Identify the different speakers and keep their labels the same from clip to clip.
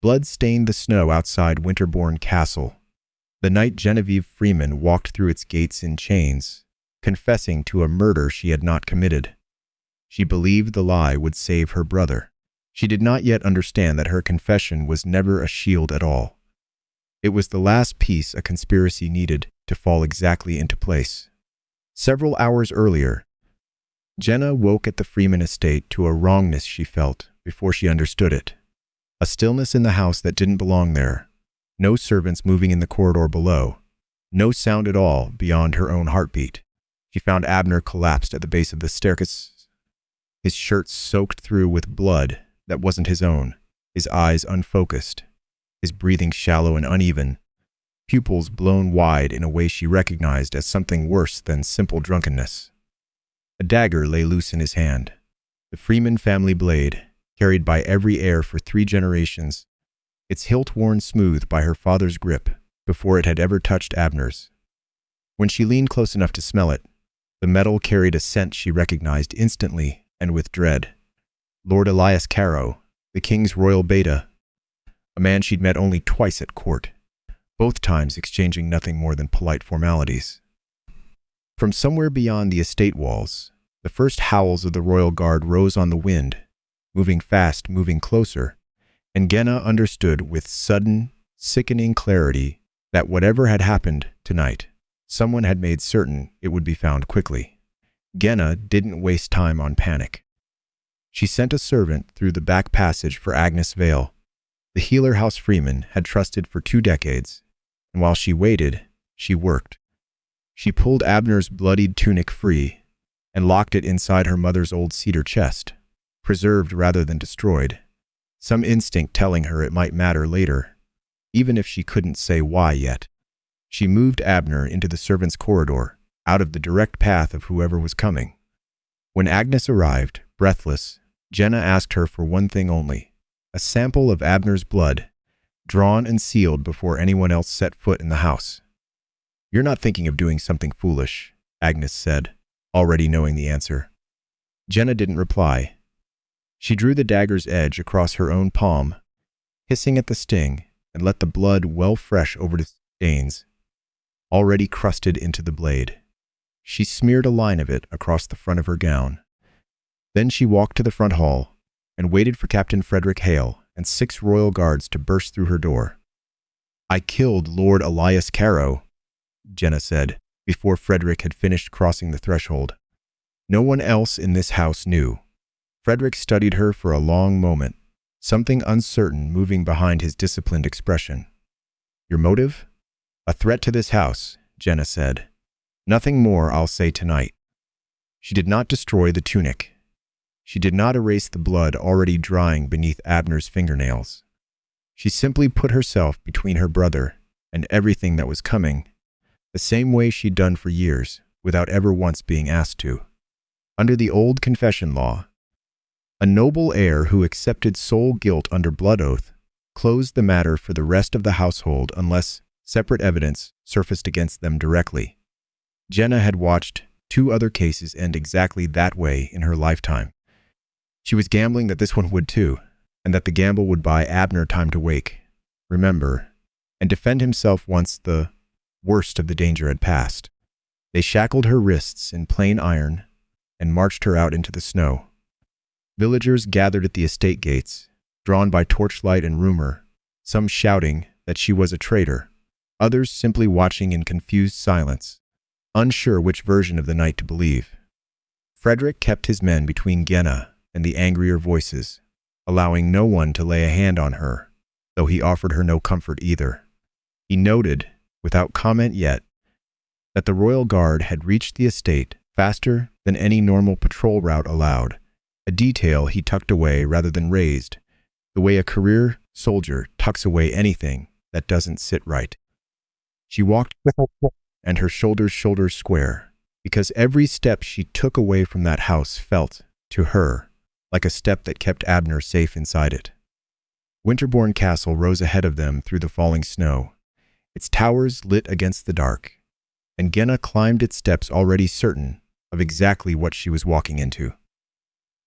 Speaker 1: Blood stained the snow outside Winterbourne Castle, the night Genevieve Freeman walked through its gates in chains, confessing to a murder she had not committed. She believed the lie would save her brother. She did not yet understand that her confession was never a shield at all. It was the last piece a conspiracy needed to fall exactly into place. Several hours earlier, Jenna woke at the Freeman estate to a wrongness she felt before she understood it. A stillness in the house that didn't belong there. No servants moving in the corridor below. No sound at all beyond her own heartbeat. She found Abner collapsed at the base of the staircase, his shirt soaked through with blood that wasn't his own, his eyes unfocused, his breathing shallow and uneven, pupils blown wide in a way she recognized as something worse than simple drunkenness. A dagger lay loose in his hand, the Freeman family blade, carried by every heir for 3 generations, its hilt worn smooth by her father's grip before it had ever touched Abner's. When she leaned close enough to smell it, the metal carried a scent she recognized instantly and with dread. Lord Elias Carow, the king's royal beta, a man she'd met only twice at court, both times exchanging nothing more than polite formalities. From somewhere beyond the estate walls, the first howls of the royal guard rose on the wind, moving fast, moving closer, and Genna understood with sudden, sickening clarity that whatever had happened tonight, someone had made certain it would be found quickly. Genna didn't waste time on panic. She sent a servant through the back passage for Agnes Vale, the Healer House Freeman had trusted for 2 decades, and while she waited, she worked. She pulled Abner's bloodied tunic free and locked it inside her mother's old cedar chest, preserved rather than destroyed, some instinct telling her it might matter later, even if she couldn't say why yet. She moved Abner into the servants' corridor, out of the direct path of whoever was coming. When Agnes arrived, breathless, Jenna asked her for one thing only, a sample of Abner's blood, drawn and sealed before anyone else set foot in the house. "You're not thinking of doing something foolish," Agnes said, already knowing the answer. Jenna didn't reply. She drew the dagger's edge across her own palm, hissing at the sting, and let the blood well fresh over the stains, already crusted into the blade. She smeared a line of it across the front of her gown. Then she walked to the front hall and waited for Captain Frederick Hale and 6 royal guards to burst through her door. "I killed Lord Elias Carow," Jenna said, before Frederick had finished crossing the threshold. No one else in this house knew. Frederick studied her for a long moment, something uncertain moving behind his disciplined expression. "Your motive?" "A threat to this house," Jenna said. "Nothing more I'll say tonight." She did not destroy the tunic. She did not erase the blood already drying beneath Abner's fingernails. She simply put herself between her brother and everything that was coming, the same way she'd done for years, without ever once being asked to. Under the old confession law, a noble heir who accepted sole guilt under blood oath closed the matter for the rest of the household unless separate evidence surfaced against them directly. Jenna had watched 2 other cases end exactly that way in her lifetime. She was gambling that this one would too, and that the gamble would buy Abner time to wake, remember, and defend himself once the worst of the danger had passed. They shackled her wrists in plain iron and marched her out into the snow. Villagers gathered at the estate gates, drawn by torchlight and rumor, some shouting that she was a traitor, others simply watching in confused silence, unsure which version of the night to believe. Frederick kept his men between Genna and the angrier voices, allowing no one to lay a hand on her, though he offered her no comfort either. He noted, without comment yet, that the royal guard had reached the estate faster than any normal patrol route allowed, a detail he tucked away rather than raised, the way a career soldier tucks away anything that doesn't sit right. She walked with her and her shoulders square, because every step she took away from that house felt, to her, like a step that kept Abner safe inside it. Winterbourne Castle rose ahead of them through the falling snow, its towers lit against the dark, and Genna climbed its steps already certain of exactly what she was walking into.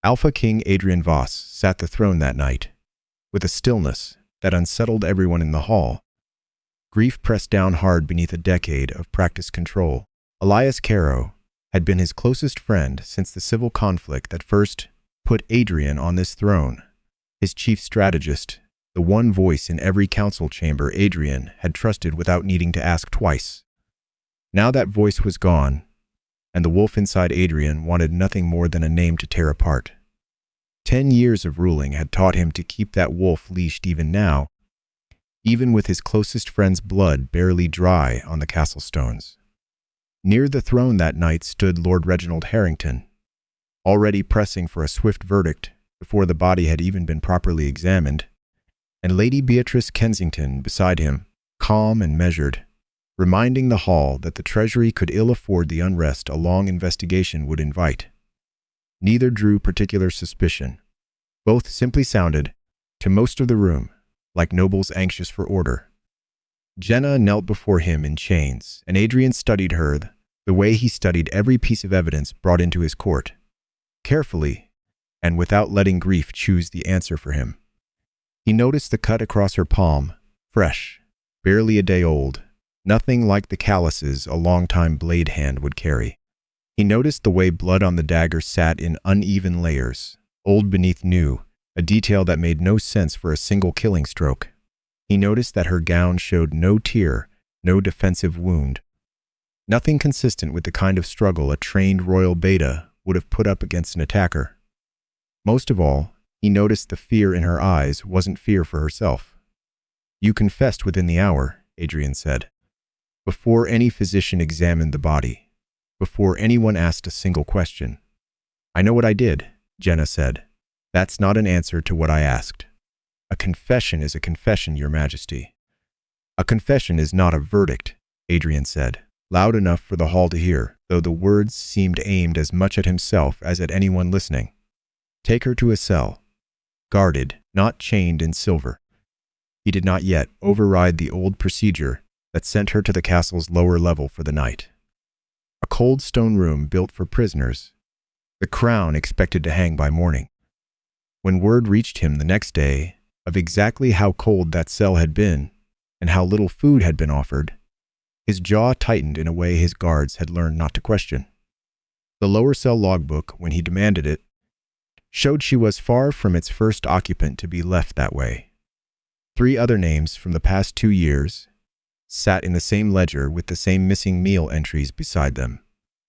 Speaker 1: Alpha King Adrian Voss sat the throne that night, with a stillness that unsettled everyone in the hall. Grief pressed down hard beneath a decade of practiced control. Elias Caro had been his closest friend since the civil conflict that first put Adrian on this throne. His chief strategist, the one voice in every council chamber Adrian had trusted without needing to ask twice. Now that voice was gone, and the wolf inside Adrian wanted nothing more than a name to tear apart. 10 years of ruling had taught him to keep that wolf leashed even now, even with his closest friend's blood barely dry on the castle stones. Near the throne that night stood Lord Reginald Harrington, already pressing for a swift verdict before the body had even been properly examined, and Lady Beatrice Kensington beside him, calm and measured, reminding the hall that the Treasury could ill afford the unrest a long investigation would invite. Neither drew particular suspicion. Both simply sounded, to most of the room, like nobles anxious for order. Jenna knelt before him in chains, and Adrian studied her the way he studied every piece of evidence brought into his court, carefully, and without letting grief choose the answer for him. He noticed the cut across her palm, fresh, barely a day old, nothing like the calluses a long-time blade hand would carry. He noticed the way blood on the dagger sat in uneven layers, old beneath new, a detail that made no sense for a single killing stroke. He noticed that her gown showed no tear, no defensive wound, nothing consistent with the kind of struggle a trained royal beta would have put up against an attacker. Most of all, he noticed the fear in her eyes wasn't fear for herself. "You confessed within the hour," Adrian said, "before any physician examined the body. Before anyone asked a single question." "I know what I did," Jenna said. "That's not an answer to what I asked." "A confession is a confession, Your Majesty." "A confession is not a verdict," Adrian said, loud enough for the hall to hear, though the words seemed aimed as much at himself as at anyone listening. "Take her to a cell, guarded, not chained in silver." He did not yet override the old procedure that sent her to the castle's lower level for the night. A cold stone room built for prisoners, the crown expected to hang by morning. When word reached him the next day of exactly how cold that cell had been and how little food had been offered, his jaw tightened in a way his guards had learned not to question. The lower cell logbook, when he demanded it, showed she was far from its first occupant to be left that way. 3 other names from the past 2 years sat in the same ledger with the same missing meal entries beside them.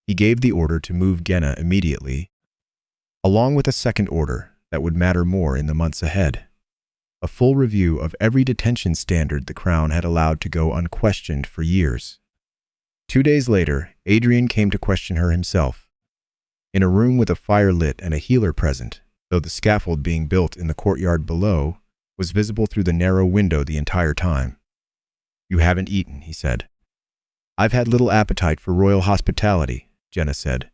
Speaker 1: He gave the order to move Genna immediately, along with a second order that would matter more in the months ahead. A full review of every detention standard the Crown had allowed to go unquestioned for years. 2 days later, Adrian came to question her himself, in a room with a fire lit and a healer present, though the scaffold being built in the courtyard below was visible through the narrow window the entire time. "You haven't eaten," he said. "I've had little appetite for royal hospitality," Jenna said.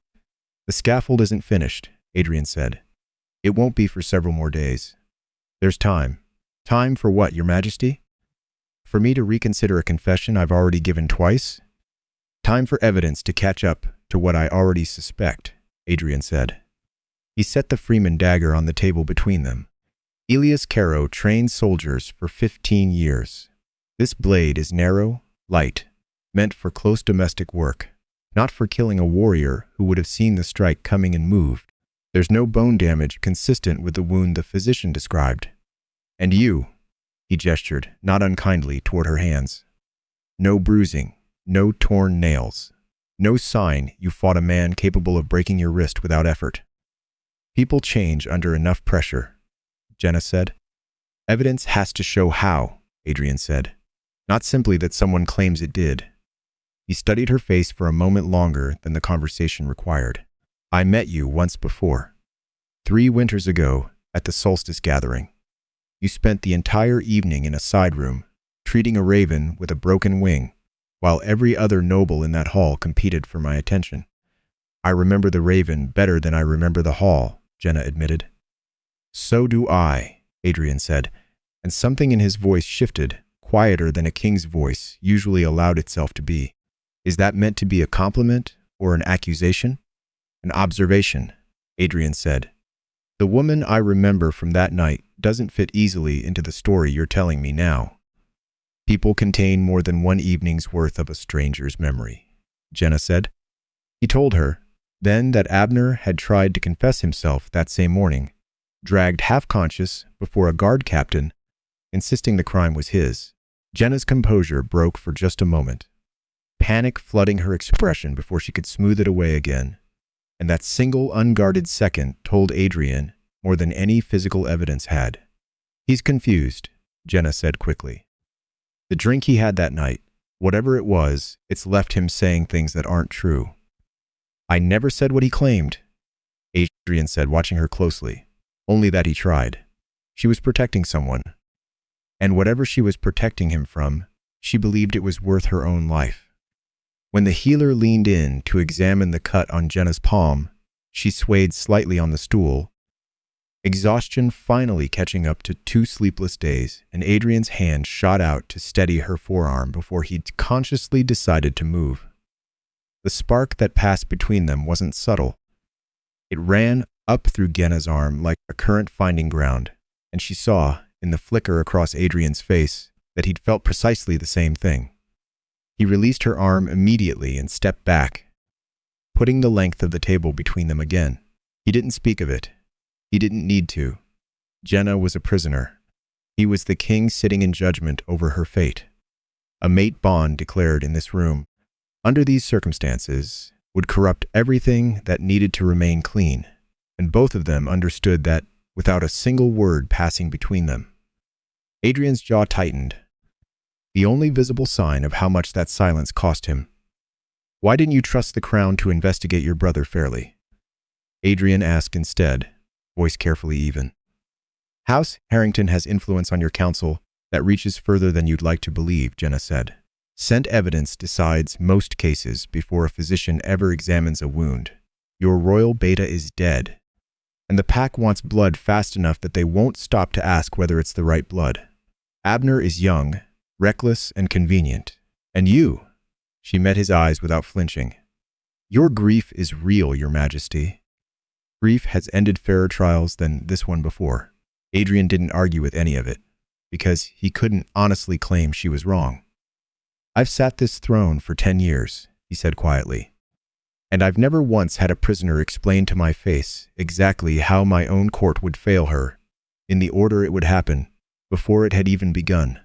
Speaker 1: "The scaffold isn't finished," Adrian said. "It won't be for several more days. There's time." "Time for what, Your Majesty?" "For me to reconsider a confession I've already given twice. Time for evidence to catch up to what I already suspect," Adrian said. He set the Freeman dagger on the table between them. "Elias Caro trained soldiers for 15 years. This blade is narrow, light, meant for close domestic work, not for killing a warrior who would have seen the strike coming and moved. There's no bone damage consistent with the wound the physician described. And you," he gestured, not unkindly, toward her hands. "No bruising, no torn nails, no sign you fought a man capable of breaking your wrist without effort." "People change under enough pressure," Jenna said. "Evidence has to show how," Adrian said, "not simply that someone claims it did." He studied her face for a moment longer than the conversation required. "I met you once before. 3 winters ago at the solstice gathering. You spent the entire evening in a side room, treating a raven with a broken wing, while every other noble in that hall competed for my attention." "I remember the raven better than I remember the hall," Jenna admitted. "So do I," Adrian said, and something in his voice shifted, quieter than a king's voice usually allowed itself to be. "Is that meant to be a compliment or an accusation?" "An observation," Adrian said, The woman I remember from that night doesn't fit easily into the story you're telling me now. People contain more than one evening's worth of a stranger's memory, Jenna said. He told her then that Abner had tried to confess himself that same morning, dragged half-conscious before a guard captain, insisting the crime was his. Jenna's composure broke for just a moment, panic flooding her expression before she could smooth it away again. And that single unguarded second told Adrian more than any physical evidence had. He's confused, Jenna said quickly. The drink he had that night, whatever it was, it's left him saying things that aren't true. I never said what he claimed, Adrian said, watching her closely. Only that he tried. She was protecting someone. And whatever she was protecting him from, she believed it was worth her own life. When the healer leaned in to examine the cut on Jenna's palm, she swayed slightly on the stool, exhaustion finally catching up to 2 sleepless days, and Adrian's hand shot out to steady her forearm before he consciously decided to move. The spark that passed between them wasn't subtle. It ran up through Genna's arm like a current finding ground, and she saw, in the flicker across Adrian's face, that he'd felt precisely the same thing. He released her arm immediately and stepped back, putting the length of the table between them again. He didn't speak of it. He didn't need to. Jenna was a prisoner. He was the king sitting in judgment over her fate. A mate bond declared in this room, under these circumstances, would corrupt everything that needed to remain clean, and both of them understood that without a single word passing between them. Adrian's jaw tightened, the only visible sign of how much that silence cost him. Why didn't you trust the Crown to investigate your brother fairly? Adrian asked instead, voice carefully even. House Harrington has influence on your council that reaches further than you'd like to believe, Jenna said. Scent evidence decides most cases before a physician ever examines a wound. Your royal beta is dead, and the pack wants blood fast enough that they won't stop to ask whether it's the right blood. Abner is young, reckless, and convenient. And you, she met his eyes without flinching. Your grief is real, Your Majesty. Grief has ended fairer trials than this one before. Adrian didn't argue with any of it, because he couldn't honestly claim she was wrong. I've sat this throne for 10 years, he said quietly, and I've never once had a prisoner explain to my face exactly how my own court would fail her, in the order it would happen, before it had even begun.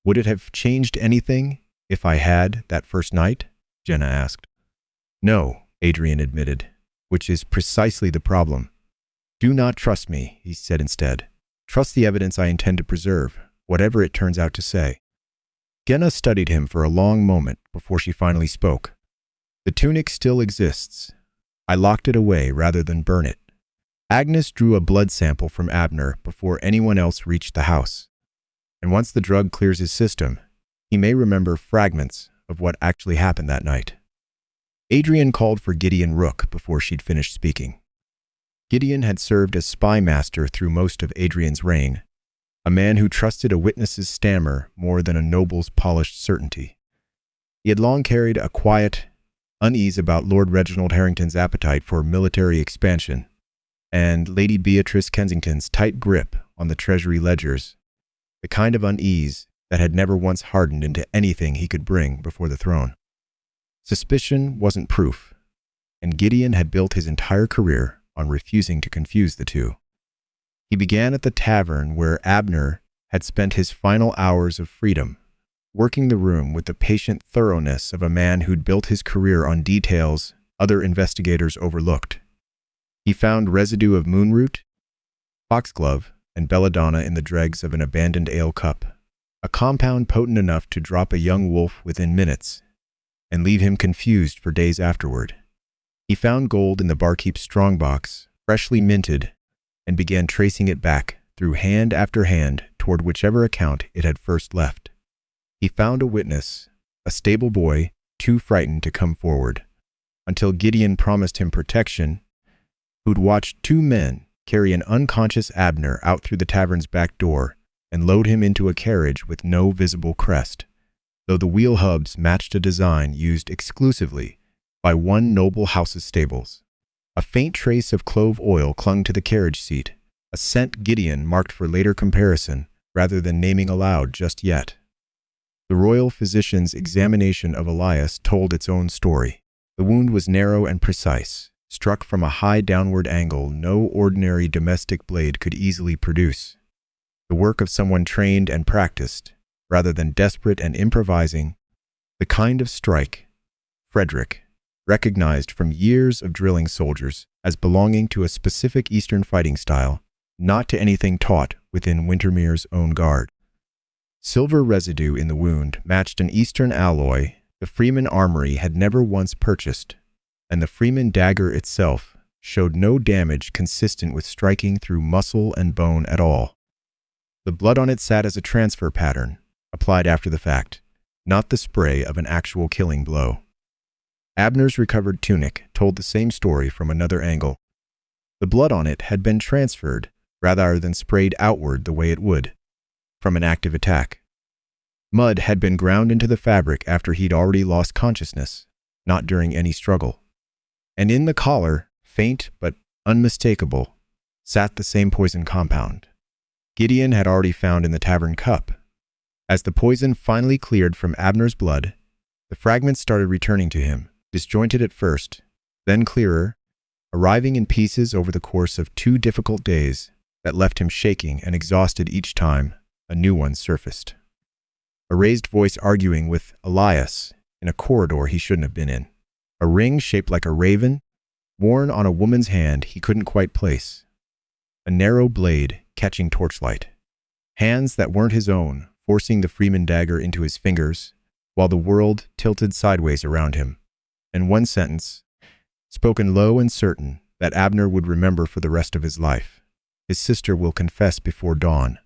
Speaker 1: Would it have changed anything if I had that first night? Jenna asked. No, Adrian admitted, which is precisely the problem. Do not trust me, he said instead. Trust the evidence I intend to preserve, whatever it turns out to say. Jenna studied him for a long moment before she finally spoke. The tunic still exists. I locked it away rather than burn it. Agnes drew a blood sample from Abner before anyone else reached the house. And once the drug clears his system, he may remember fragments of what actually happened that night. Adrian called for Gideon Rook before she'd finished speaking. Gideon had served as spy master through most of Adrian's reign, a man who trusted a witness's stammer more than a noble's polished certainty. He had long carried a quiet unease about Lord Reginald Harrington's appetite for military expansion, and Lady Beatrice Kensington's tight grip on the treasury ledgers, the kind of unease that had never once hardened into anything he could bring before the throne. Suspicion wasn't proof, and Gideon had built his entire career on refusing to confuse the two. He began at the tavern where Abner had spent his final hours of freedom, working the room with the patient thoroughness of a man who'd built his career on details other investigators overlooked. He found residue of moonroot, foxglove, and belladonna in the dregs of an abandoned ale cup, a compound potent enough to drop a young wolf within minutes and leave him confused for days afterward. He found gold in the barkeep's strongbox, freshly minted, and began tracing it back through hand after hand toward whichever account it had first left. He found a witness, a stable boy, too frightened to come forward, until Gideon promised him protection, who'd watched 2 men carry an unconscious Abner out through the tavern's back door and load him into a carriage with no visible crest, though the wheel hubs matched a design used exclusively by one noble house's stables. A faint trace of clove oil clung to the carriage seat, a scent Gideon marked for later comparison rather than naming aloud just yet. The royal physician's examination of Elias told its own story. The wound was narrow and precise, struck from a high downward angle no ordinary domestic blade could easily produce. The work of someone trained and practiced, rather than desperate and improvising, the kind of strike Frederick recognized from years of drilling soldiers as belonging to a specific Eastern fighting style, not to anything taught within Wintermere's own guard. Silver residue in the wound matched an Eastern alloy the Freeman armory had never once purchased, and the Freeman dagger itself showed no damage consistent with striking through muscle and bone at all. The blood on it sat as a transfer pattern, applied after the fact, not the spray of an actual killing blow. Abner's recovered tunic told the same story from another angle. The blood on it had been transferred, rather than sprayed outward the way it would, from an active attack. Mud had been ground into the fabric after he'd already lost consciousness, not during any struggle. And in the collar, faint but unmistakable, sat the same poison compound Gideon had already found in the tavern cup. As the poison finally cleared from Abner's blood, the fragments started returning to him, disjointed at first, then clearer, arriving in pieces over the course of 2 difficult days that left him shaking and exhausted each time a new one surfaced. A raised voice arguing with Elias in a corridor he shouldn't have been in. A ring shaped like a raven, worn on a woman's hand he couldn't quite place. A narrow blade catching torchlight. Hands that weren't his own, forcing the Freeman dagger into his fingers, while the world tilted sideways around him. And one sentence, spoken low and certain, that Abner would remember for the rest of his life. His sister will confess before dawn.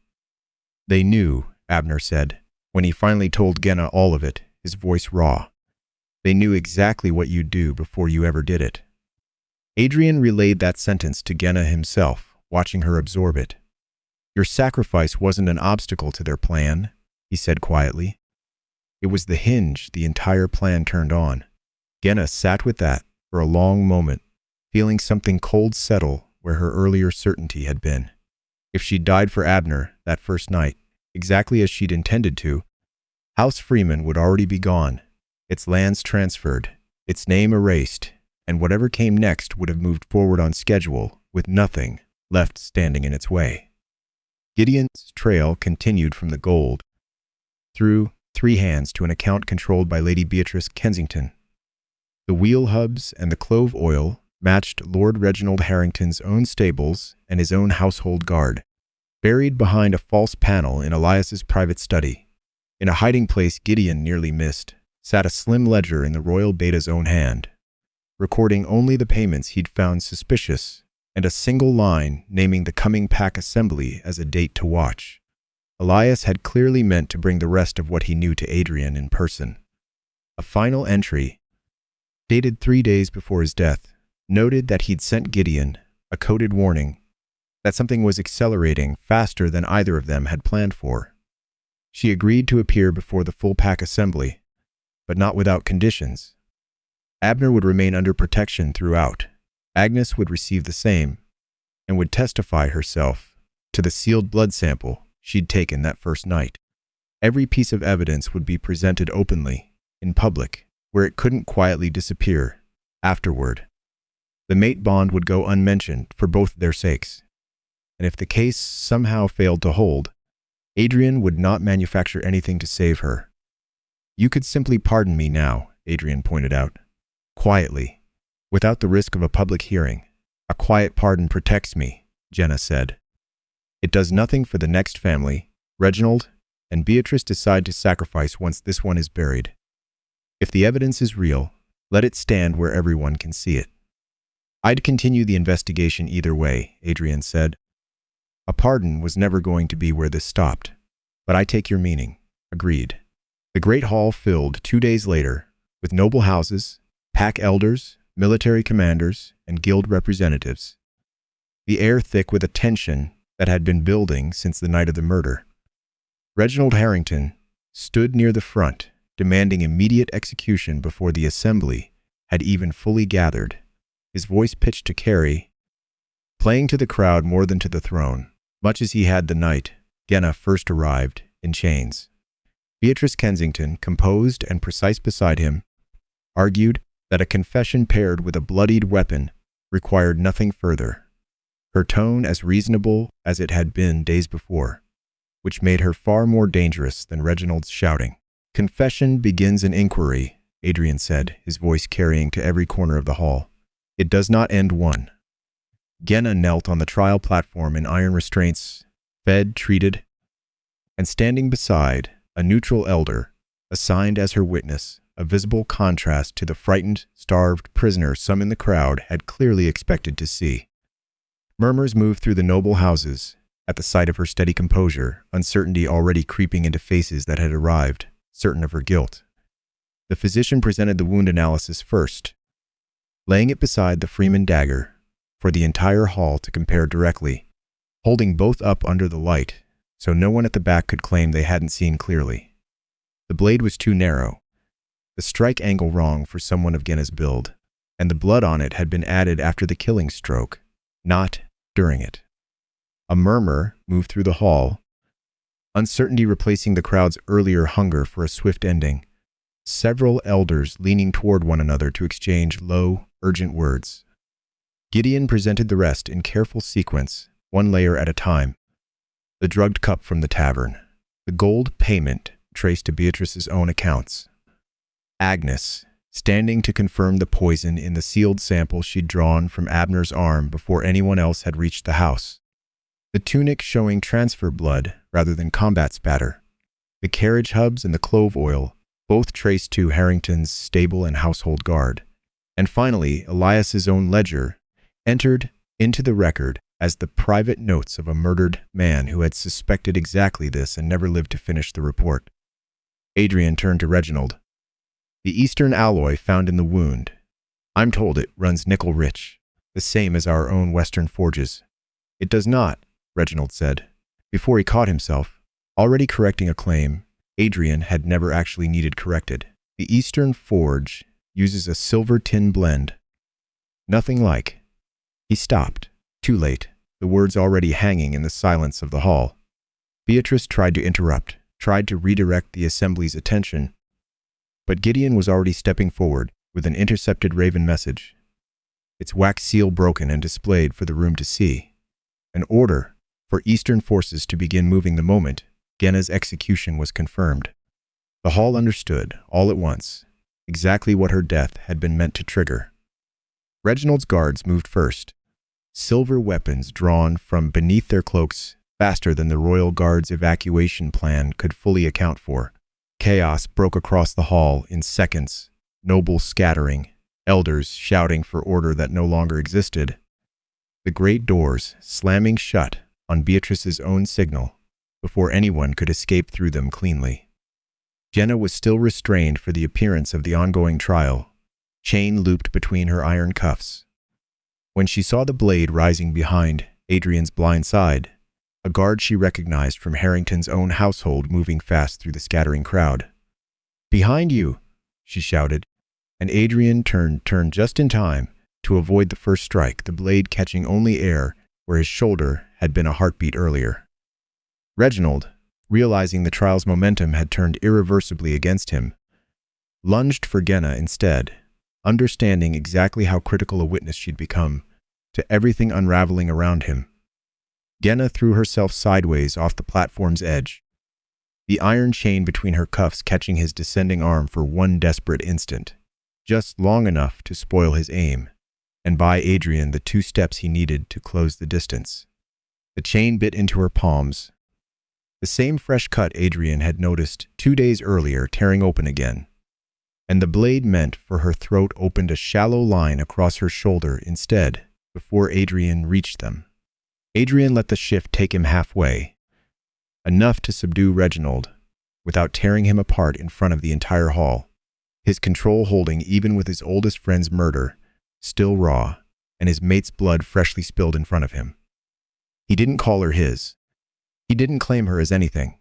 Speaker 1: They knew, Abner said, when he finally told Genna all of it, his voice raw. They knew exactly what you'd do before you ever did it. Adrian relayed that sentence to Genna himself, watching her absorb it. Your sacrifice wasn't an obstacle to their plan, he said quietly. It was the hinge the entire plan turned on. Genna sat with that for a long moment, feeling something cold settle where her earlier certainty had been. If she'd died for Abner that first night, exactly as she'd intended to, House Freeman would already be gone, its lands transferred, its name erased, and whatever came next would have moved forward on schedule with nothing left standing in its way. Gideon's trail continued from the gold, through 3 hands to an account controlled by Lady Beatrice Kensington. The wheel hubs and the clove oil matched Lord Reginald Harrington's own stables and his own household guard. Buried behind a false panel in Elias's private study, in a hiding place Gideon nearly missed, sat a slim ledger in the royal beta's own hand, recording only the payments he'd found suspicious and a single line naming the coming pack assembly as a date to watch. Elias had clearly meant to bring the rest of what he knew to Adrian in person. A final entry, dated 3 days before his death, noted that he'd sent Gideon a coded warning that something was accelerating faster than either of them had planned for. She agreed to appear before the full pack assembly, but not without conditions. Abner would remain under protection throughout. Agnes would receive the same, and would testify herself to the sealed blood sample she'd taken that first night. Every piece of evidence would be presented openly, in public, where it couldn't quietly disappear afterward. The mate bond would go unmentioned for both their sakes. And if the case somehow failed to hold, Adrian would not manufacture anything to save her. You could simply pardon me now, Adrian pointed out. Quietly, without the risk of a public hearing. A quiet pardon protects me, Genna said. It does nothing for the next family. Reginald and Beatrice decide to sacrifice once this one is buried. If the evidence is real, let it stand where everyone can see it. I'd continue the investigation either way, Adrian said. A pardon was never going to be where this stopped, but I take your meaning. Agreed. The great hall filled 2 days later with noble houses, pack elders, military commanders, and guild representatives. The air thick with a tension that had been building since the night of the murder. Reginald Harrington stood near the front, demanding immediate execution before the assembly had even fully gathered. his voice pitched to Carrie, playing to the crowd more than to the throne, much as he had the night Genna first arrived, in chains. Beatrice Kensington, composed and precise beside him, argued that a confession paired with a bloodied weapon required nothing further, her tone as reasonable as it had been days before, which made her far more dangerous than Reginald's shouting. "Confession begins an inquiry," Adrian said, his voice carrying to every corner of the hall. "It does not end one." Genna knelt on the trial platform in iron restraints, fed, treated, and standing beside a neutral elder, assigned as her witness, a visible contrast to the frightened, starved prisoner some in the crowd had clearly expected to see. Murmurs moved through the noble houses at the sight of her steady composure, uncertainty already creeping into faces that had arrived, certain of her guilt. The physician presented the wound analysis first, laying it beside the Freeman dagger for the entire hall to compare directly, holding both up under the light so no one at the back could claim they hadn't seen clearly. The blade was too narrow, the strike angle wrong for someone of Genna's build, and the blood on it had been added after the killing stroke, not during it. A murmur moved through the hall, uncertainty replacing the crowd's earlier hunger for a swift ending, several elders leaning toward one another to exchange low, urgent words. Gideon presented the rest in careful sequence, one layer at a time. The drugged cup from the tavern, the gold payment traced to Beatrice's own accounts. Agnes, standing to confirm the poison in the sealed sample she'd drawn from Abner's arm before anyone else had reached the house. The tunic showing transfer blood rather than combat spatter. The carriage hubs and the clove oil, both traced to Harrington's stable and household guard. And finally, Elias's own ledger, entered into the record as the private notes of a murdered man who had suspected exactly this and never lived to finish the report. Adrian turned to Reginald. "The Eastern alloy found in the wound. I'm told it runs nickel-rich, the same as our own Western forges." "It does not," Reginald said. Before he caught himself, already correcting a claim Adrian had never actually needed corrected. "The Eastern forge uses a silver tin blend. Nothing like." He stopped. Too late, the words already hanging in the silence of the hall. Beatrice tried to interrupt, tried to redirect the assembly's attention, but Gideon was already stepping forward with an intercepted Raven message, its wax seal broken and displayed for the room to see. An order for Eastern forces to begin moving the moment Genna's execution was confirmed. The hall understood, all at once, exactly what her death had been meant to trigger. Reginald's guards moved first, silver weapons drawn from beneath their cloaks faster than the Royal Guard's evacuation plan could fully account for. Chaos broke across the hall in seconds, nobles scattering, elders shouting for order that no longer existed. The great doors slamming shut on Beatrice's own signal before anyone could escape through them cleanly. Genna was still restrained for the appearance of the ongoing trial, chain looped between her iron cuffs. When she saw the blade rising behind Adrian's blind side, a guard she recognized from Harrington's own household moving fast through the scattering crowd. "Behind you!" she shouted, and Adrian turned just in time to avoid the first strike, the blade catching only air where his shoulder had been a heartbeat earlier. Reginald, realizing the trial's momentum had turned irreversibly against him, lunged for Genna instead, understanding exactly how critical a witness she'd become to everything unraveling around him. Genna threw herself sideways off the platform's edge, the iron chain between her cuffs catching his descending arm for one desperate instant, just long enough to spoil his aim, and buy Adrian the 2 steps he needed to close the distance. The chain bit into her palms, the same fresh cut Adrian had noticed 2 days earlier tearing open again, and the blade meant for her throat opened a shallow line across her shoulder instead before Adrian reached them. Adrian let the shift take him halfway, enough to subdue Reginald, without tearing him apart in front of the entire hall, his control holding even with his oldest friend's murder still raw and his mate's blood freshly spilled in front of him. He didn't call her his. He didn't claim her as anything.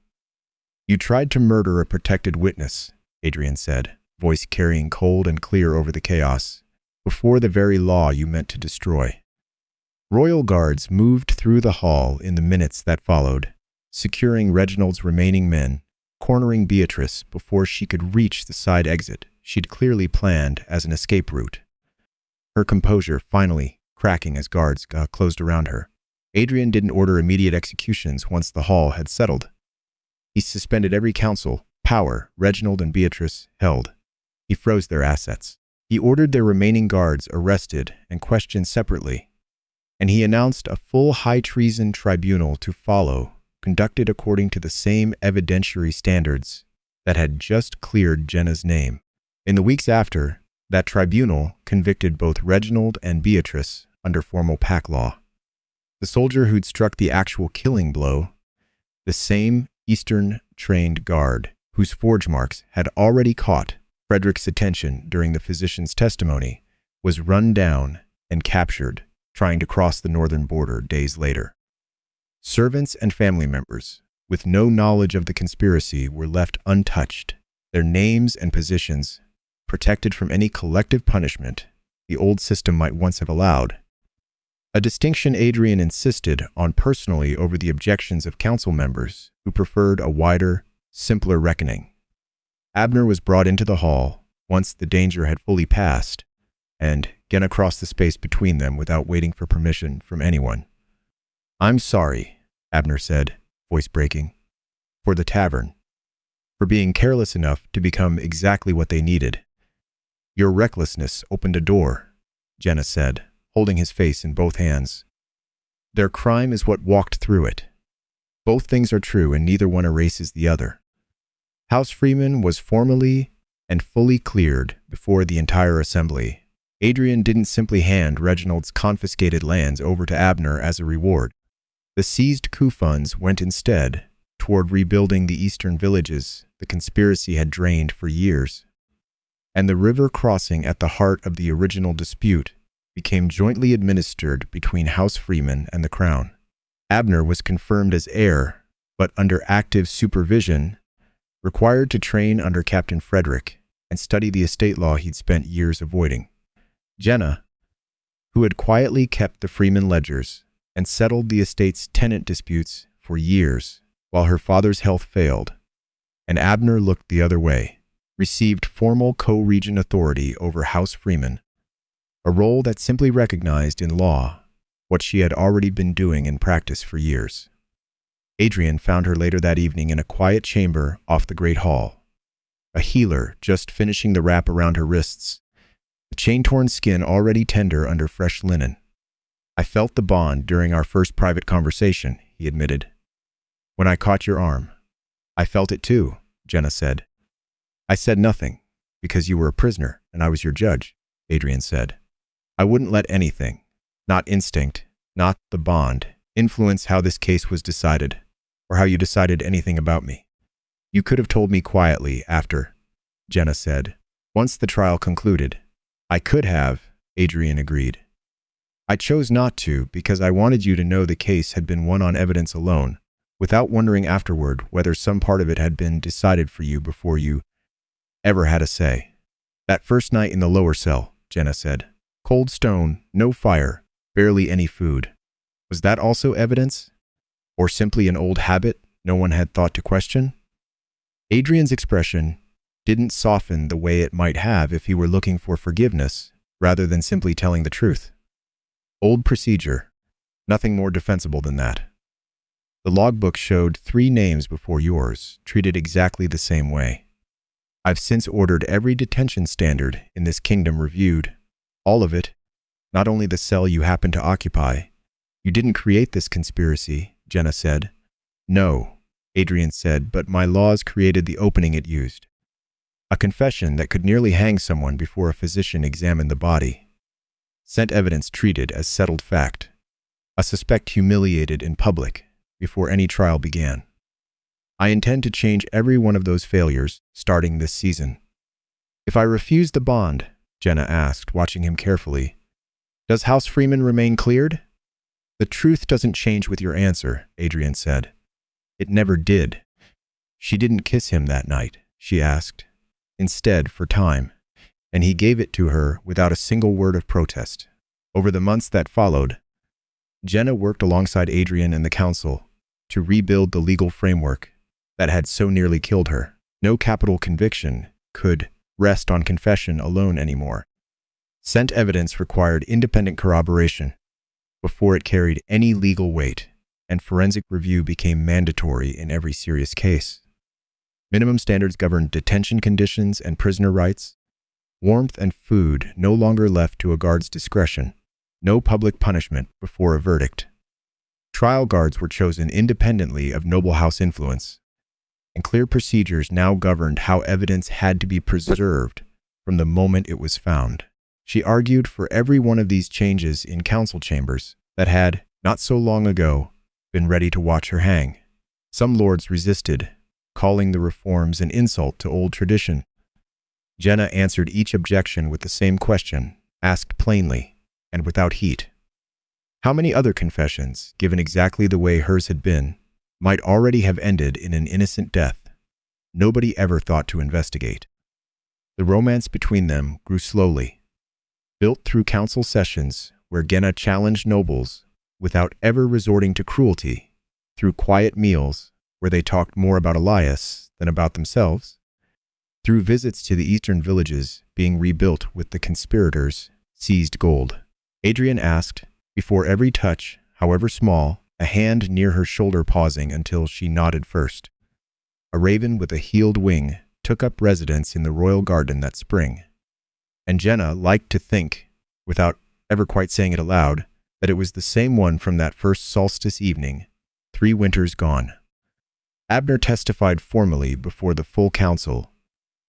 Speaker 1: "You tried to murder a protected witness," Adrian said, voice carrying cold and clear over the chaos. before the very law you meant to destroy. Royal guards moved through the hall in the minutes that followed, securing Reginald's remaining men, cornering Beatrice before she could reach the side exit she'd clearly planned as an escape route. Her composure finally cracking as guards closed around her. Adrian didn't order immediate executions once the hall had settled. He suspended every council, power Reginald and Beatrice held. He froze their assets. He ordered their remaining guards arrested and questioned separately, and he announced a full high treason tribunal to follow, conducted according to the same evidentiary standards that had just cleared Jenna's name. In the weeks after, that tribunal convicted both Reginald and Beatrice under formal pack law. The soldier who'd struck the actual killing blow, the same Eastern-trained guard whose forge marks had already caught Frederick's attention during the physician's testimony, was run down and captured, trying to cross the northern border days later. Servants and family members, with no knowledge of the conspiracy, were left untouched, their names and positions protected from any collective punishment the old system might once have allowed. A distinction Adrian insisted on personally over the objections of council members who preferred a wider, simpler reckoning. Abner was brought into the hall once the danger had fully passed, and again across the space between them without waiting for permission from anyone. "I'm sorry," Abner said, voice breaking, "for the tavern, for being careless enough to become exactly what they needed. Your recklessness opened a door," Jenna said, holding his face in both hands. "Their crime is what walked through it. Both things are true and neither one erases the other. House Freeman was formally and fully cleared before the entire assembly. Adrian didn't simply hand Reginald's confiscated lands over to Abner as a reward. The seized coup funds went instead toward rebuilding the eastern villages the conspiracy had drained for years. And the river crossing at the heart of the original dispute became jointly administered between House Freeman and the Crown. Abner was confirmed as heir, but under active supervision, required to train under Captain Frederick and study the estate law he'd spent years avoiding. Jenna, who had quietly kept the Freeman ledgers and settled the estate's tenant disputes for years while her father's health failed, and Abner looked the other way, received formal co-regent authority over House Freeman, a role that simply recognized in law what she had already been doing in practice for years. Adrian found her later that evening in a quiet chamber off the Great Hall, a healer just finishing the wrap around her wrists, the chain-torn skin already tender under fresh linen. "I felt the bond during our first private conversation," he admitted. "When I caught your arm." "I felt it too," Jenna said. "I said nothing, because you were a prisoner and I was your judge," Adrian said. "I wouldn't let anything, not instinct, not the bond, influence how this case was decided, or how you decided anything about me. You could have told me quietly after," Jenna said. "Once the trial concluded." "I could have," Adrian agreed. "I chose not to because I wanted you to know the case had been won on evidence alone, without wondering afterward whether some part of it had been decided for you before you ever had a say." "That first night in the lower cell," Jenna said. "Cold stone, no fire, barely any food. Was that also evidence? Or simply an old habit no one had thought to question?" Adrian's expression didn't soften the way it might have if he were looking for forgiveness rather than simply telling the truth. "Old procedure. Nothing more defensible than that. The logbook showed 3 names before yours, treated exactly the same way. I've since ordered every detention standard in this kingdom reviewed. All of it, not only the cell you happen to occupy. You didn't create this conspiracy," Jenna said. "No," Adrian said, "but my laws created the opening it used. A confession that could nearly hang someone before a physician examined the body. Sent evidence treated as settled fact. A suspect humiliated in public before any trial began. I intend to change every one of those failures starting this season." "If I refuse the bond," Jenna asked, watching him carefully, "does House Freeman remain cleared?" "The truth doesn't change with your answer," Adrian said. "It never did." "She didn't kiss him that night?" she asked. "Instead, for time. and he gave it to her without a single word of protest. Over the months that followed, Jenna worked alongside Adrian and the council to rebuild the legal framework that had so nearly killed her. No capital conviction could rest on confession alone anymore. Scent evidence required independent corroboration before it carried any legal weight, and forensic review became mandatory in every serious case. Minimum standards governed detention conditions and prisoner rights. Warmth and food no longer left to a guard's discretion. No public punishment before a verdict. Trial guards were chosen independently of noble house influence, and clear procedures now governed how evidence had to be preserved from the moment it was found. She argued for every one of these changes in council chambers that had, not so long ago, been ready to watch her hang. Some lords resisted, calling the reforms an insult to old tradition. Jenna answered each objection with the same question, asked plainly and without heat. How many other confessions, given exactly the way hers had been, might already have ended in an innocent death? Nobody ever thought to investigate. The romance between them grew slowly, built through council sessions where Genna challenged nobles without ever resorting to cruelty, through quiet meals where they talked more about Elias than about themselves, through visits to the eastern villages being rebuilt with the conspirators' seized gold. Adrian asked, before every touch, however small, a hand near her shoulder pausing until she nodded first. A raven with a healed wing took up residence in the royal garden that spring, and Jenna liked to think, without ever quite saying it aloud, that it was the same one from that first solstice evening, 3 winters gone. Abner testified formally before the full council,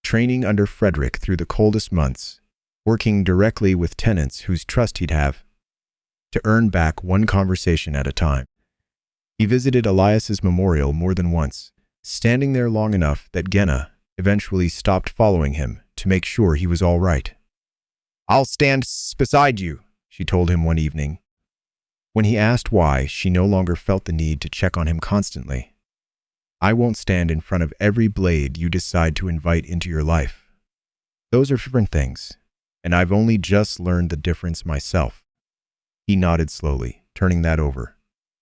Speaker 1: training under Frederick through the coldest months, working directly with tenants whose trust he'd have, to earn back one conversation at a time. He visited Elias's memorial more than once, standing there long enough that Genna eventually stopped following him to make sure he was all right. "I'll stand beside you," she told him one evening. When he asked why, she no longer felt the need to check on him constantly. "I won't stand in front of every blade you decide to invite into your life. Those are different things, and I've only just learned the difference myself." He nodded slowly, turning that over.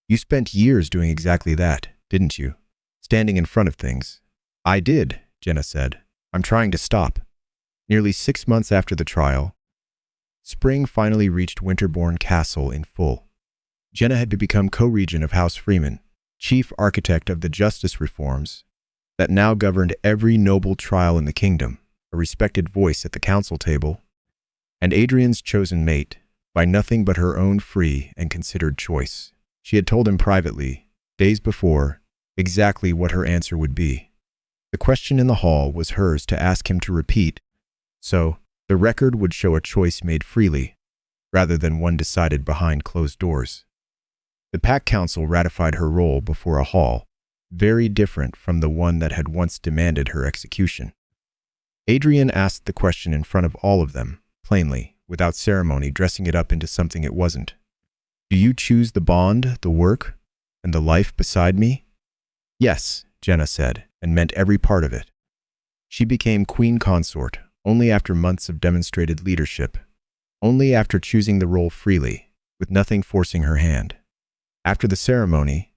Speaker 1: "You spent years doing exactly that, didn't you? Standing in front of things." "I did," Jenna said. "I'm trying to stop." Nearly 6 months after the trial, spring finally reached Winterbourne Castle in full. Jenna had become co-regent of House Freeman, chief architect of the justice reforms that now governed every noble trial in the kingdom, a respected voice at the council table, and Adrian's chosen mate by nothing but her own free and considered choice. She had told him privately, days before, exactly what her answer would be. The question in the hall was hers to ask him to repeat, so the record would show a choice made freely, rather than one decided behind closed doors. The Pack Council ratified her role before a hall, very different from the one that had once demanded her execution. Adrian asked the question in front of all of them, plainly, without ceremony, dressing it up into something it wasn't. "Do you choose the bond, the work, and the life beside me?" "Yes," Jenna said, and meant every part of it. She became queen consort only after months of demonstrated leadership, only after choosing the role freely, with nothing forcing her hand. After the ceremony,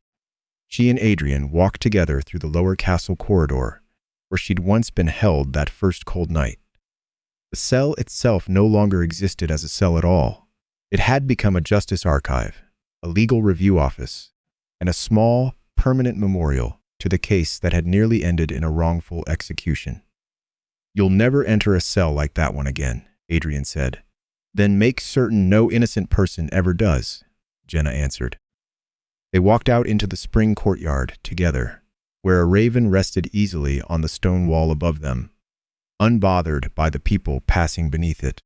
Speaker 1: she and Adrian walked together through the lower castle corridor, where she'd once been held that first cold night. The cell itself no longer existed as a cell at all. It had become a justice archive, a legal review office, and a small, permanent memorial to the case that had nearly ended in a wrongful execution. "You'll never enter a cell like that one again," Adrian said. "Then make certain no innocent person ever does," Jenna answered. They walked out into the spring courtyard together, where a raven rested easily on the stone wall above them, unbothered by the people passing beneath it.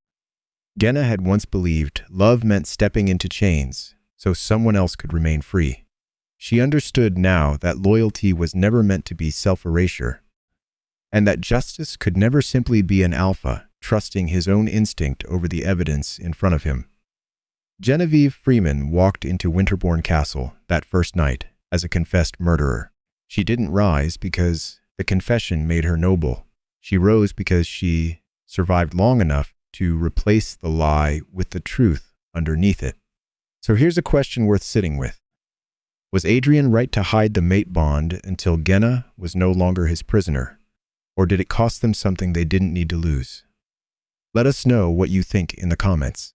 Speaker 1: Genna had once believed love meant stepping into chains so someone else could remain free. She understood now that loyalty was never meant to be self-erasure, and that justice could never simply be an alpha trusting his own instinct over the evidence in front of him. Genevieve Freeman walked into Winterbourne Castle that first night as a confessed murderer. She didn't rise because the confession made her noble. She rose because she survived long enough to replace the lie with the truth underneath it. So here's a question worth sitting with. Was Adrian right to hide the mate bond until Genna was no longer his prisoner? Or did it cost them something they didn't need to lose? Let us know what you think in the comments.